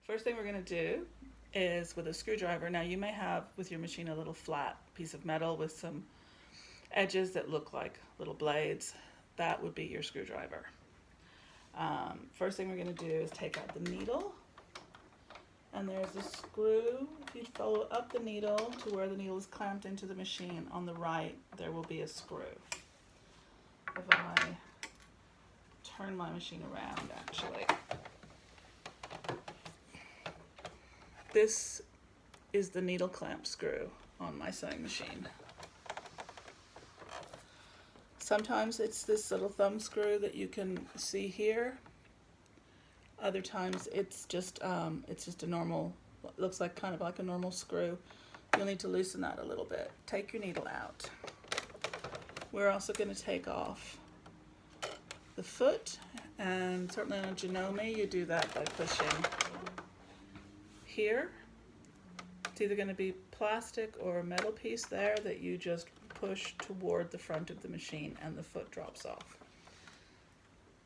First thing we're going to do is with a screwdriver. Now you may have with your machine a little flat piece of metal with some edges that look like little blades. That would be your screwdriver. First thing we're going to do is take out the needle, and there's a screw. If you follow up the needle to where the needle is clamped into the machine on the right, there will be a screw. If I turn my machine around, actually, this is the needle clamp screw on my sewing machine. Sometimes it's this little thumb screw that you can see here. Other times it's just a normal, looks like kind of like a normal screw. You'll need to loosen that a little bit. Take your needle out. We're also going to take off the foot, and certainly on a Janome you do that by pushing here. It's either going to be plastic or a metal piece there that you just push toward the front of the machine and the foot drops off.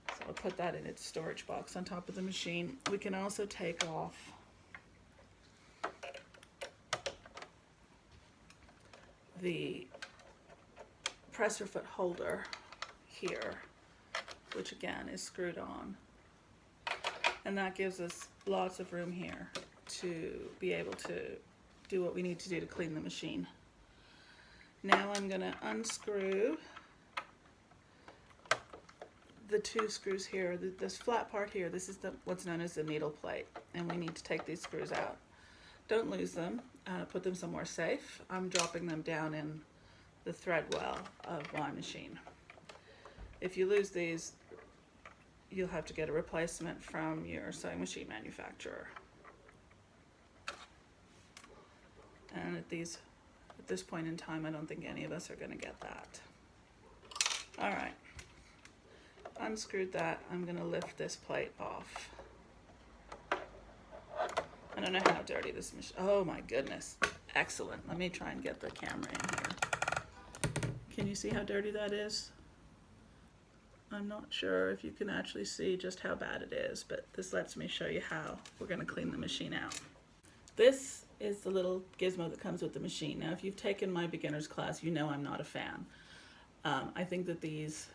So I'll put that in its storage box on top of the machine. We can also take off the presser foot holder here, which again is screwed on. And that gives us lots of room here to be able to do what we need to do to clean the machine. Now I'm going to unscrew the two screws here. This flat part here, this is what's known as the needle plate, and we need to take these screws out. Don't lose them. Put them somewhere safe. I'm dropping them down in the thread well of my machine. If you lose these, you'll have to get a replacement from your sewing machine manufacturer. And at this point in time, I don't think any of us are going to get that. All right, unscrewed that. I'm going to lift this plate off. I don't know how dirty this machine. Oh my goodness, excellent. Let me try and get the camera in here. Can you see how dirty that is? I'm not sure if you can actually see just how bad it is, but this lets me show you how we're going to clean the machine out. This is the little gizmo that comes with the machine. Now, if you've taken my beginner's class, you know I'm not a fan. I think that these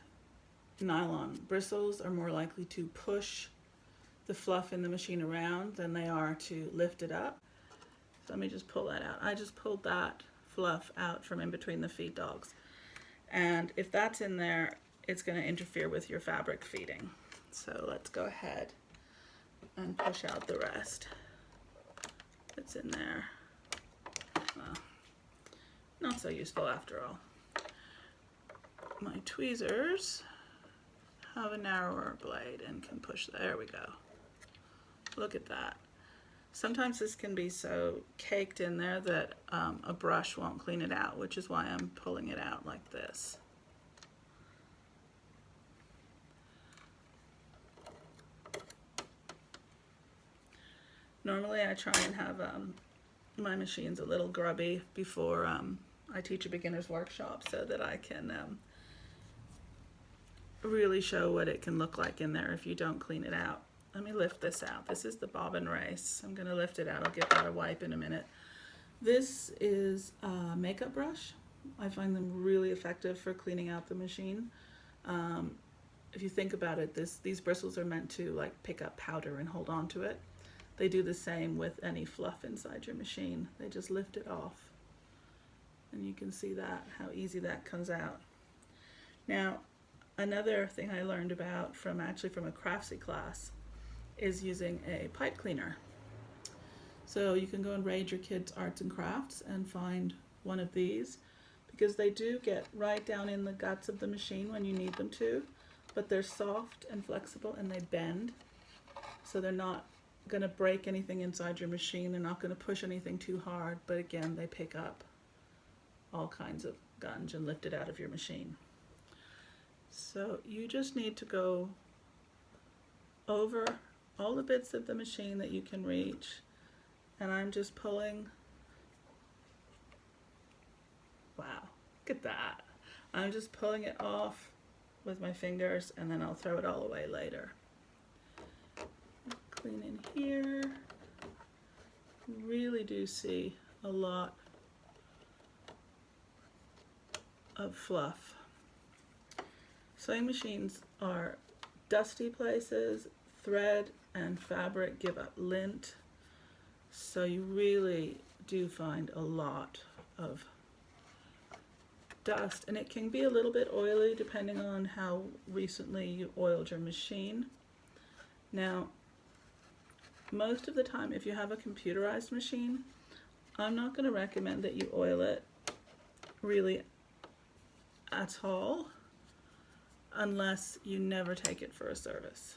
nylon bristles are more likely to push the fluff in the machine around than they are to lift it up. So let me just pull that out. I just pulled that fluff out from in between the feed dogs. And if that's in there, it's going to interfere with your fabric feeding. So let's go ahead and push out the rest that's in there. Well, not so useful after all. My tweezers have a narrower blade and can push. There we go. Look at that. Sometimes this can be so caked in there that a brush won't clean it out, which is why I'm pulling it out like this. Normally I try and have my machines a little grubby before I teach a beginner's workshop so that I can really show what it can look like in there if you don't clean it out. Let me lift this out. This is the bobbin race. I'm going to lift it out. I'll give that a wipe in a minute. This is a makeup brush. I find them really effective for cleaning out the machine. If you think about it, these bristles are meant to like pick up powder and hold on to it. They do the same with any fluff inside your machine. They just lift it off. And you can see that, how easy that comes out. Now, another thing I learned about from a Craftsy class is using a pipe cleaner. So you can go and raid your kids' arts and crafts and find one of these, because they do get right down in the guts of the machine when you need them to, but they're soft and flexible and they bend, so they're not going to break anything inside your machine. They're not going to push anything too hard, but again, they pick up all kinds of gunge and lift it out of your machine. So you just need to go over all the bits of the machine that you can reach, and I'm just pulling. Wow, look at that. I'm just pulling it off with my fingers, and then I'll throw it all away later. Clean in here. You really do see a lot of fluff. Sewing machines are dusty places. Thread and fabric give up lint, so you really do find a lot of dust, and it can be a little bit oily depending on how recently you oiled your machine. Now, most of the time, if you have a computerized machine, I'm not going to recommend that you oil it really at all unless you never take it for a service.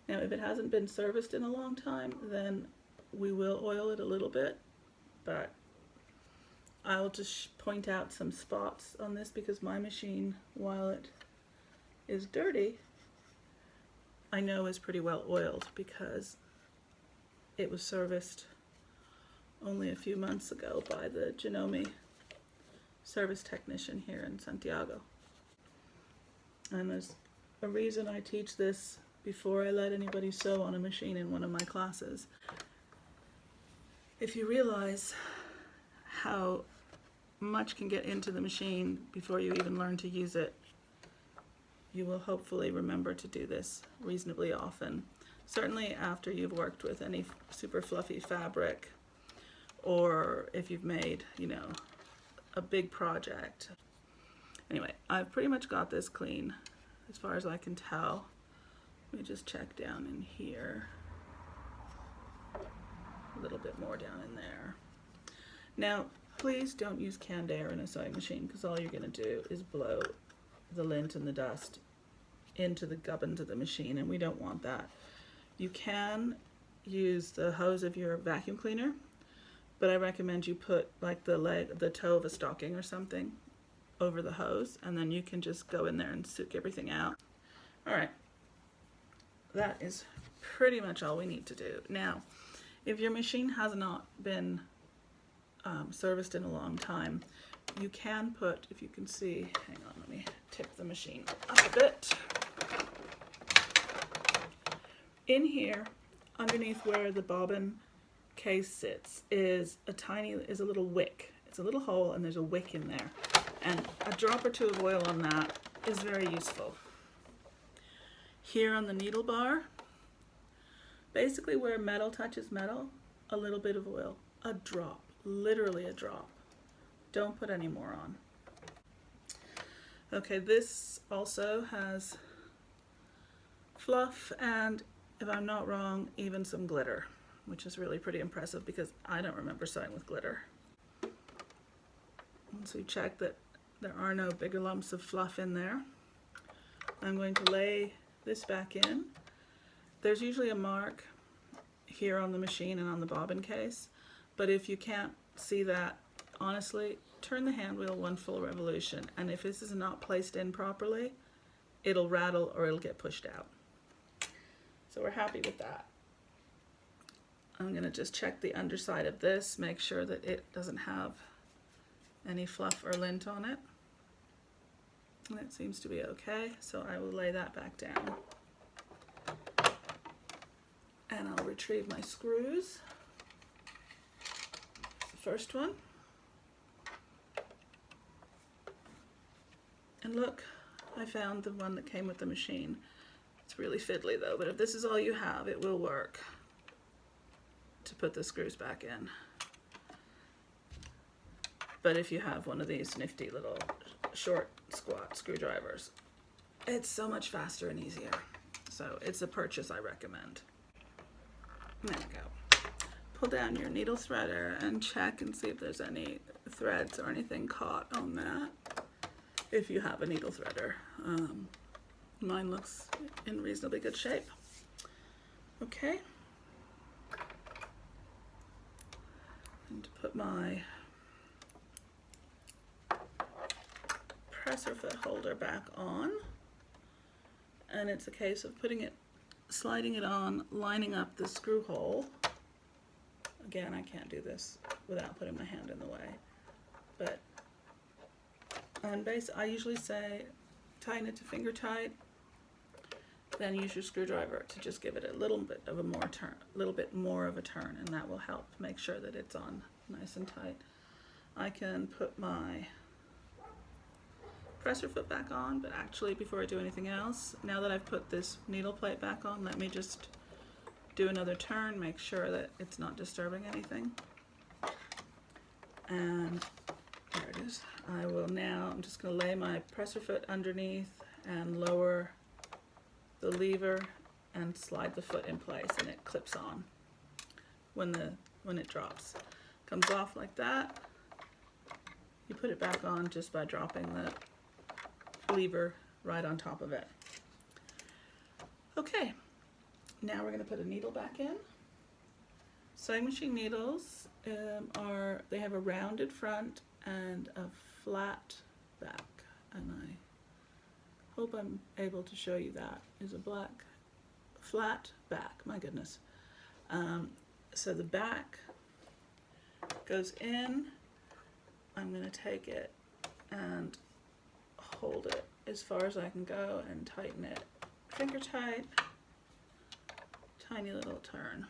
Now, if it hasn't been serviced in a long time, then we will oil it a little bit, but I'll just point out some spots on this because my machine, while it is dirty, I know is pretty well oiled because it was serviced only a few months ago by the Janome service technician here in Santiago. And there's a reason I teach this before I let anybody sew on a machine in one of my classes. If you realize how much can get into the machine before you even learn to use it, you will hopefully remember to do this reasonably often. Certainly after you've worked with any super fluffy fabric, or if you've made, you know, a big project. Anyway, I've pretty much got this clean as far as I can tell. Let me just check down in here. A little bit more down in there. Now, please don't use canned air in a sewing machine because all you're going to do is blow the lint and the dust into the gubbins of the machine, and we don't want that. You can use the hose of your vacuum cleaner, but I recommend you put like the toe of a stocking or something over the hose, and then you can just go in there and soak everything out. All right, that is pretty much all we need to do. Now, if your machine has not been serviced in a long time, you can put, if you can see, hang on, let me tip the machine up a bit. In here, underneath where the bobbin case sits, is a little wick. It's a little hole and there's a wick in there. And a drop or two of oil on that is very useful. Here on the needle bar, basically where metal touches metal, a little bit of oil, a drop, literally a drop. Don't put any more on. Okay, this also has fluff and, if I'm not wrong, even some glitter, which is really pretty impressive because I don't remember sewing with glitter. Once we check that there are no bigger lumps of fluff in there, I'm going to lay this back in. There's usually a mark here on the machine and on the bobbin case, but if you can't see that, honestly, turn the hand wheel one full revolution, and if this is not placed in properly, it'll rattle or it'll get pushed out. So we're happy with that. I'm going to just check the underside of this, make sure that it doesn't have any fluff or lint on it. And it seems to be okay, so I will lay that back down. And I'll retrieve my screws. The first one. And look, I found the one that came with the machine. It's really fiddly though, but if this is all you have, it will work to put the screws back in. But if you have one of these nifty little short squat screwdrivers, it's so much faster and easier. So it's a purchase I recommend. There we go. Pull down your needle threader and check and see if there's any threads or anything caught on that. If you have a needle threader. Mine looks in reasonably good shape. Okay. And to put my presser foot holder back on, and it's a case of putting it, sliding it on, lining up the screw hole. Again, I can't do this without putting my hand in the way, but I usually say tighten it to finger tight, then use your screwdriver to just give it a little bit of a more of a turn, and that will help make sure that it's on nice and tight. I can put my presser foot back on, but actually before I do anything else, now that I've put this needle plate back on, let me just do another turn, make sure that it's not disturbing anything. And there it is. I'm just going to lay my presser foot underneath and lower the lever and slide the foot in place, and it clips on when it drops. Comes off like that. You put it back on just by dropping the lever right on top of it. Okay, now we're going to put a needle back in. Sewing machine needles they have a rounded front and a flat back, and I hope I'm able to show you that. Is a black flat back, my goodness. So the back goes in. I'm going to take it and hold it as far as I can go and tighten it finger tight. Tiny little turn.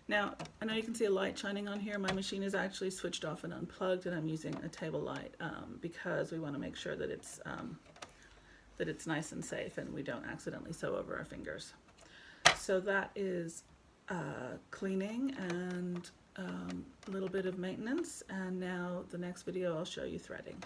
Now, I know you can see a light shining on here. My machine is actually switched off and unplugged, and I'm using a table light because we want to make sure that it's nice and safe and we don't accidentally sew over our fingers. So that is cleaning and a little bit of maintenance, and now the next video I'll show you threading.